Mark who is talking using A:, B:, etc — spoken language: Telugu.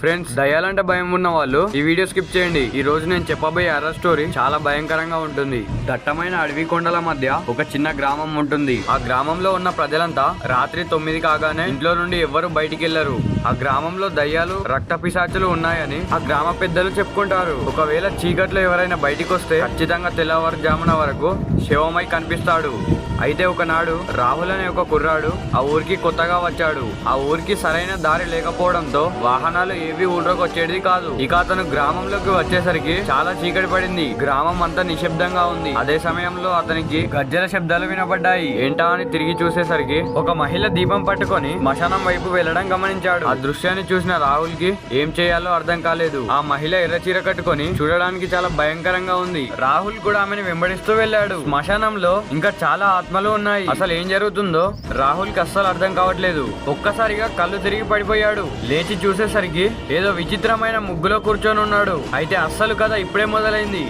A: ఫ్రెండ్స్, దయ్యాలంటే భయం ఉన్న వాళ్ళు ఈ వీడియో స్కిప్ చేయండి. ఈ రోజు నేను చెప్పబోయే హారర్ స్టోరీ చాలా భయంకరంగా ఉంటుంది. దట్టమైన అడవి కొండల మధ్య ఒక చిన్న గ్రామం ఉంటుంది. ఆ గ్రామంలో ఉన్న ప్రజలంతా రాత్రి 9 కాగానే ఇంట్లో నుండి ఎవ్వరు బయటికి వెళ్లరు. ఆ గ్రామంలో దయ్యాలు, రక్త పిశాచులు ఉన్నాయని ఆ గ్రామ పెద్దలు చెప్పుకుంటారు. ఒకవేళ చీకట్లో ఎవరైనా బయటికి వస్తే ఖచ్చితంగా తెల్లవారుజామున వరకు శవమై కనిపిస్తాడు. అయితే ఒకనాడు రాహుల్ అనే ఒక కుర్రాడు ఆ ఊరికి కొత్తగా వచ్చాడు. ఆ ఊరికి సరైన దారి లేకపోవడంతో వాహనాలు ఏవి ఊళ్ళోకి వచ్చేది కాదు. ఇక అతను గ్రామంలోకి వచ్చేసరికి చాలా చీకటి పడింది. గ్రామం అంతా నిశ్శబ్దంగా ఉంది. అదే సమయంలో అతనికి గజ్జల శబ్దాలు వినబడ్డాయి. ఏంటా అని తిరిగి చూసేసరికి ఒక మహిళ దీపం పట్టుకొని శ్మశానం వైపు వెళ్లడం గమనించాడు. ఆ దృశ్యాన్ని చూసిన రాహుల్ కి ఏం చేయాలో అర్థం కాలేదు. ఆ మహిళ ఎర్ర చీర కట్టుకొని చూడడానికి చాలా భయంకరంగా ఉంది. రాహుల్ కూడా ఆమెను వెంబడిస్తూ వెళ్ళాడు. శ్మశానంలో ఇంకా చాలా ఆత్మలు ఉన్నాయి. అసలు ఏం జరుగుతుందో రాహుల్ కి అస్సలు అర్థం కావట్లేదు. ఒక్కసారిగా కళ్ళు తిరిగి పడిపోయాడు. లేచి చూసేసరికి ఏదో విచిత్రమైన ముగ్గులో కూర్చొని ఉన్నాడు. అయితే అస్సలు కథ ఇప్పుడే మొదలైంది.